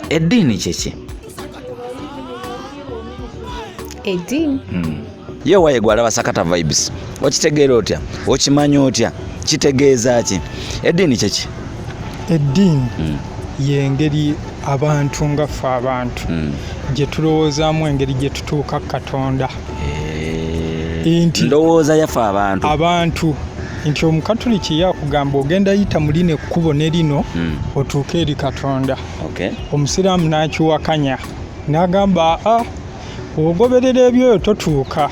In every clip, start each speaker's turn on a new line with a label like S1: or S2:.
S1: Eddiini kyeki?
S2: Eddiini
S1: ye waye gwalaba Sakata vibes okitegeera otya okimanyi otya kitegeeza ki? Eddiini kyeki?
S3: Eddiini y'engeri abantu nga ffe abantu gye tulowoozaamu engeri gye tutuuka Katonda.
S1: Ndowooza yaffe
S3: abantu nti Omukatuliki yakugamba ogenda yita mu lino ekkubo ne lino otuuke eri Katonda. Omusiraamu n'akiwakanya n'agamba ogoberera ebyoyo totuuka,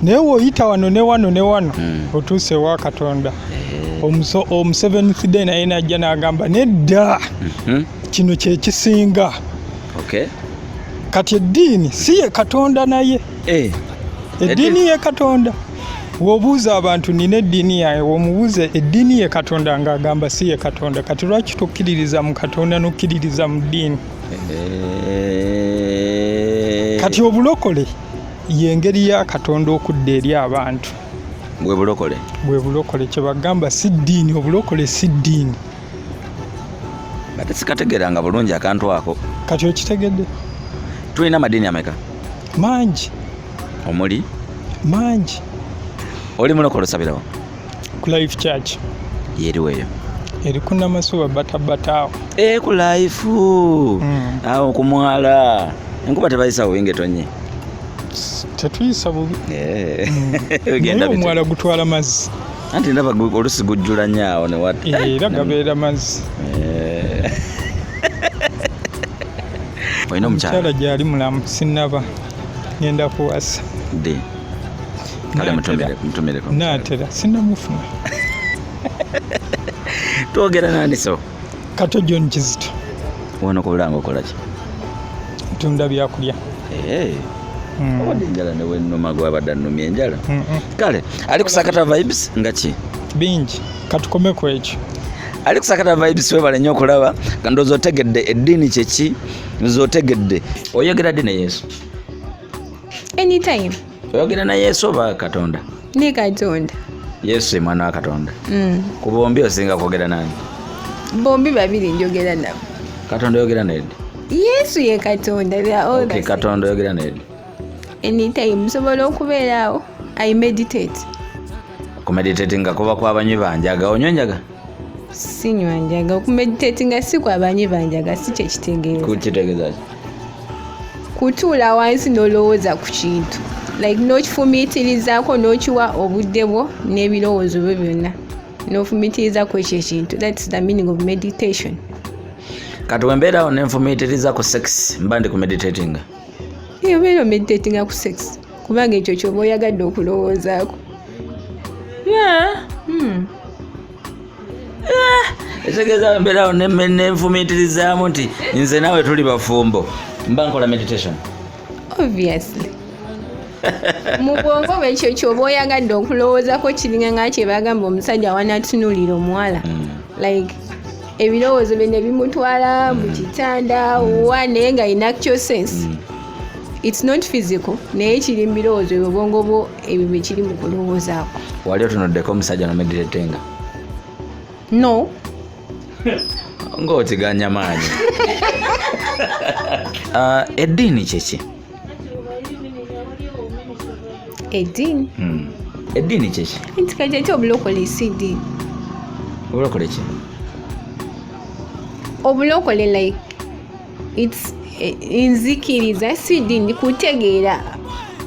S3: naye woyita wano ne wano ne wano otuuse wa Katonda. Omu Seventh Day naye najja n'agamba nedda kino kye kisinga. Kati eddiini si ye Katonda naye. Eddiini ye Katonda. Wobuuza abantu nina eddiini yawe, womubuuze eddiini ye Katonda ng'agamba si ye Katonda. Kati lwaki tokkiririza mu Katonda n'okkiririza mu ddiini? Kati obulokole y'engeri ya Katonda okudda eri abantu.
S1: Bwe bulokole?
S3: Bwe bulokole kye bagamba si ddiini, obulokole si ddiini.
S1: Ate sikategeeranga bulungi akantu ako.
S3: Kati okitegedde?
S1: Tulina amadiini ameka?
S3: Mangi.
S1: Omuli?
S3: Mangi.
S1: Oli Mulokole osabirawo?
S3: Ku Life Church.
S1: Yeriweeyo?
S3: Eri ku Namasuba batabbataawo.
S1: Ku Life awo ku mwala. Enkuba tebayisa buyinge tonye?
S3: Tetuyisa bubi.
S1: Naye
S3: omwala gutwala mazzi.
S1: Anti ndaba olusi gujjula nnyo awo ne wata.
S3: Era gabeera mazzi.
S1: Olina omukyala
S3: gyali mulamu sinnaba ngenda kuwasa.
S1: Ddi? Kale mutumireko.
S3: Naatera sinnamufuna.
S1: Twogera nani so?
S3: Kato John Kizito.
S1: Wano ku Bulange okola ki?
S3: Tunda byakulya.
S1: Obadde enjala ne wennuma gwabadde annumya enjala. Kale ali ku Sakata vibes nga ki?
S3: Bingi katukome ku ekyo.
S1: Ali ku Sakata vibes webale nnyo okulaba nga ndowooza otegedde eddiini kyeki zotegedde. Oyogera ddi ne Yesu?
S2: Anytime.
S1: Oyogera na Yesu oba Katonda?
S2: Ne Katonda.
S1: Yesu ye mwana wa Katonda. Ku bombi osinga kwogera nani?
S2: Bombi babiri njogera nabo.
S1: Katonda oyogera neddi?
S2: Yesu ye Katonda. They are all the same.
S1: Katonda oyogera neddi?
S2: Anytime nsobola okubeeraawo. I meditate.
S1: Okumeditatinga kuba kw'abanywi banjaga onywa njaga?
S2: Sinywa njaga. Okumeditatinga si kw'abanywi banjaga si kye kitegeeza.
S1: Kitegeeza ki?
S2: Kutuula wansi n'olowooza ku kintu. Like n'okifumiitirizaako n'okiwa obudde bwo n'ebirowoozo byo byonna. N'ofumiitiriza ku ekyo ekintu. That's the meaning of meditation.
S1: Kati wembeerawo n'enfumiitiriza ku sex mba ndi ku meditatinga?
S2: Obeera meditatinga ku sex kubanga ekyo ky'oba oyagadde okulowoozaako.
S1: Etegeeza wembeerawo n'enfumiitirizaamu nti nze naawe tuli bafumbo mba nkola meditation?
S2: Obviously. Mu bwongo bwe ekyo ky'oba oyagadde okulowoozako kiringa nga kye bagamba omusajja wanatunuulira omuwala. Like ebirowoozo bye ne bimutwala mu kitanda naye nga in actual sense. It's not physical, naye kiri mu birowoozo obwongo bwo ebyo bye kiri mu kulowoozaako.
S1: Wali otunuddeko omusajja no meditatinga?
S2: No.
S1: Ng'otiganya maanyi. Eddiini kyeki?
S2: Eddiini?
S1: Eddiini kyeki?
S2: Nti kati ate obulokole si ddiini.
S1: Obulokole ki?
S2: Obulokole like it's nzikiriza si ddiini kutegeera.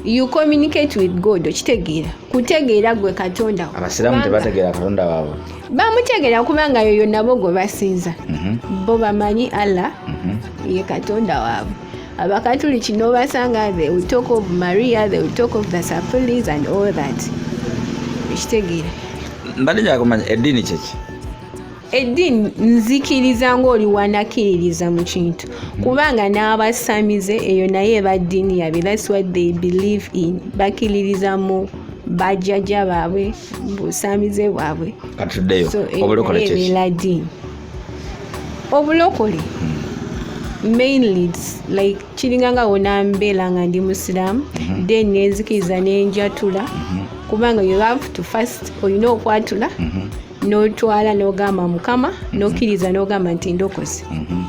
S2: You communicate with God okitegeera. Kutegeera gwe Katonda.
S1: Abasiraamu tebategeera Katonda waabwe?
S2: Bamutegeera kubanga yoyo nabo gwe basinza. Bo bamanyi Allah ye Katonda waabwe. Abakatuliki n'obasanga they will talk of Maria, they will talk of the Sapulis and all that. Okitegeera.
S1: Mbadde njagala kumanya eddiini kyeki?
S2: Eddiini nzikiriza ng'oli wanakiririza mu kintu. Kubanga n'abasamize eyo naye baddiini yabe. That's what they believe in. Bakiririza mu bajjajja baabwe, busamize bwabwe.
S1: Katuddeyo obulokole kyeki?
S2: Obulokole mainly it's like kiringa nga wonambeera nga ndi musiraamu then nenzikiriza n'enjatula kubanga you have to fast olina okwatula n'otwala n'ogamba mukama n'okkiriza n'ogamba nti ndokoze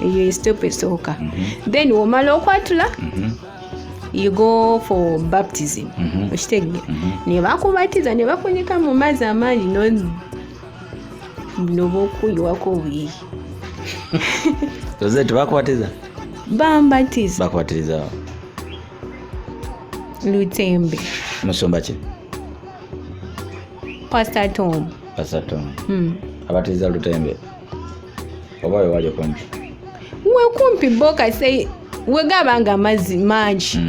S2: eyo step esooka then womala okwatula you go for baptism okitegera ne bakubatiza ne bakunyika mu mazzi amangi noba okuyiwako obuyiri
S1: toze tebakubatiza
S2: bambatiza
S1: bakubatiriza
S2: Lutembe
S1: musumba ki
S2: Pastor Tom
S1: abatiriza Lutembe oba we wali okumpi
S2: wekumpi boka sei wegabanga amazzi mangi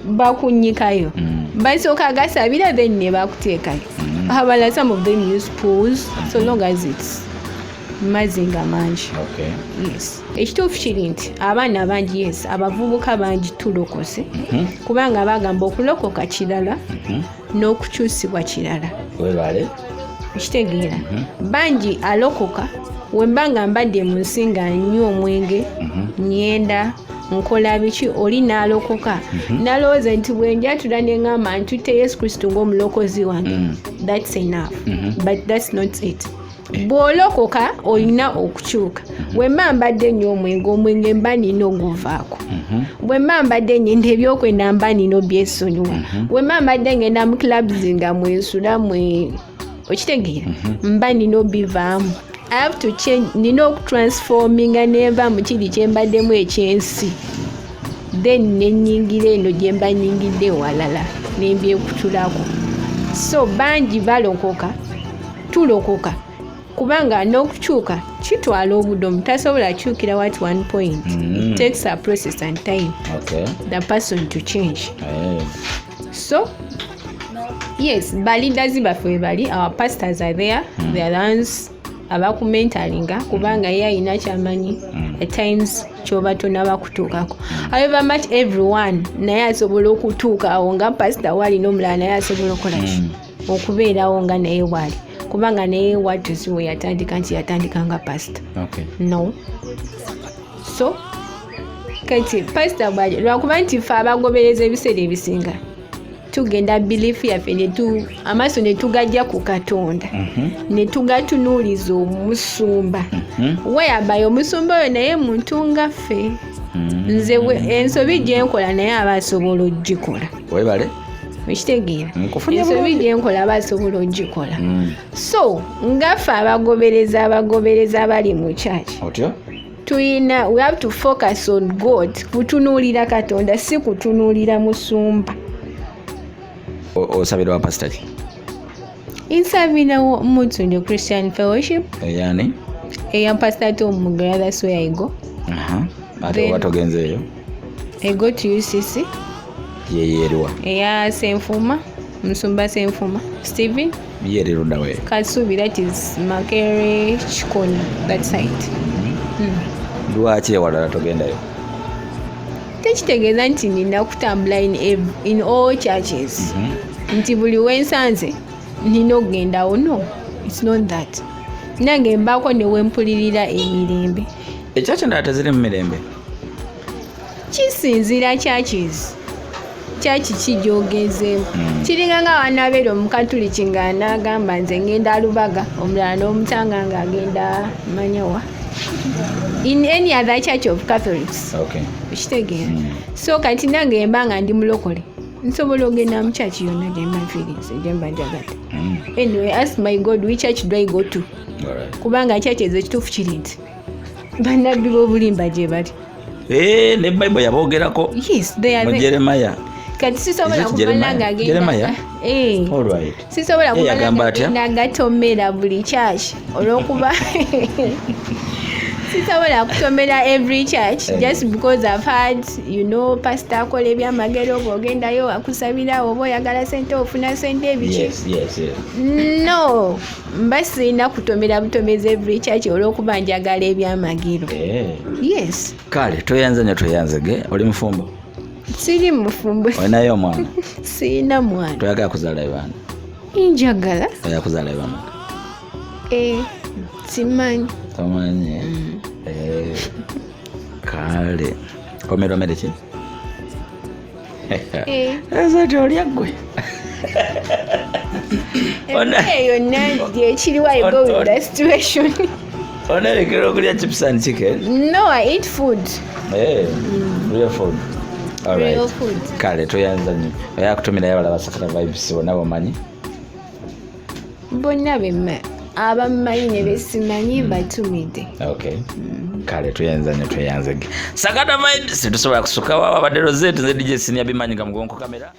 S2: bakunyikayo basooka gasabira then ne bakuteekayo abala some of them use pools so long as it's mazzi nga mangi yes ekituufu kiri nti abaana bangi yes abavubuka bangi tulokose kubanga bagamba okulokoka kirala n'okukyusibwa kirala
S1: webale
S2: ekitegeera bangi alokoka wembanga mbadde mu nsi nga nnyo omwenge nyenda nkola biki oli n'alokoka nalowooza nti bwe njatula ne ŋŋamba ntutte Yesu Kristo ng'omulokozi wange that's enough but that's not it bw'olokoka olina okukyuka bwe mba mbadde nnyo omwenge mba nina oguvaako bwe mba mbadde nyenda ebyokwenda mba nina obyesonyiwa bwe mba mbadde ngenda mu clubs nga mwensula okitegeera mba nina obivaamu I have to change nina okutransforminga neva mu kiri kye mbaddemu ekyensi then nenyingira eno gye mba nyingidde walala nembyekutulako so bangi balokoka tulokoka kubanga n'okukyuka kitwala obudde omuntu tasobola kyukira at one point it takes a process and time the person to change so yes leaders baffe bali our pastors are there they are the ones abakumentalinga kubanga ye ayina kyamanyi at times kyoba tonaba kutuukako however much everyone naye asobola okutuukawo nga pastor wali n'omulala naye asobola okolaki okubeerawo nga naye wali kubanga naye watusi we yatandika nti yatandika nga pastor no so kati pastor bwaje lwakuba nti ffe abagobereza ebiseera ebisinga tugenda belief yaffe amaaso ne tugajja ku Katonda ne tugatunuuliza omusumba weyabayo omusumba oyo naye muntu nga ffe nze ensobi gye nkola naye aba asobola ogikola
S1: webale
S2: ekitegeera ensobi gye nkola aba asobola ogikola so ngaffe abagobereza abali mu church
S1: otyo
S2: tuyina we have to focus on God kutunuulira Katonda si kutunuulira musumba
S1: osabira wa pastor
S2: insabira Mutsunde Christian Fellowship
S1: yani
S2: eya pastor to Mugoberezi that's where I go
S1: ate watogenzeeyo
S2: I go to UCC
S1: yeyerwa
S2: eya Senfuma Musumba Senfuma Steven
S1: yereruda we
S2: Kasubi that is Makere Chikoni that side
S1: lwaki ewalala togendayo
S2: tekitegeeza nti nina kutambula in all churches nti buli wensanze nina okugendawo no it's not that nange mbaako newempulirira emirembe
S1: ekyaki endala teziri mu mirembe
S2: kisinzira churches kyaki kijogezeemu kiringa nga wanabeera omukatuliki nga n'agamba nze ngenda Lubaga omulala n'omutanga ng'agenda Manyawa in any other church of Catholics okitegeera so kati nange mbanga ndi mulokole nsobola ogenda mu church yonna gye mba feelings gye mba njagala anyway ask my God which church do I go to kubanga church ezo ekituufu kiri nti bannabbi b'obulimba gye bali
S1: ne Bible yaboogerako
S2: yes they are
S1: mu Jeremiah
S2: kati sisobola kumala ng'agenda sisobola kumala ng'agenda gatomera buli church olw'okuba sisobola kutomera every church just because I've had pastor akola ebyamagero bw'ogendayo akusabira oba oyagala sente ofuna sente ebiki no mba sirina kutomera butomezi every church olw'okuba njagala ebyamagero yes
S1: kale toyanze ne toyanzege oli mufumbo
S2: siri mufumbo
S1: olinayo omwana
S2: sirina mwana
S1: toyagala kuzaala baana
S2: njagala
S1: oyagala kuzaala baana
S2: simanyi
S1: tamanyi kale komero mereki ezati olya gwe
S2: Go with the situation.
S1: Okulya chips and chicken?
S2: No, I eat food.
S1: Hey, real food. All right.
S2: Real food.
S1: Kale tuyanza nnyo. Oyakutumira y'abalaba Sakata Vibes bonna bamanyi?
S2: Bonna abamanyi ne besimanyi batumidde.
S1: Okay. Kale tuyanza nnyo tweyanze. Sakata Vibes tusobola kusuka wa abadde Rosette nze DJ Senior'B manyi nga mugongo kamera.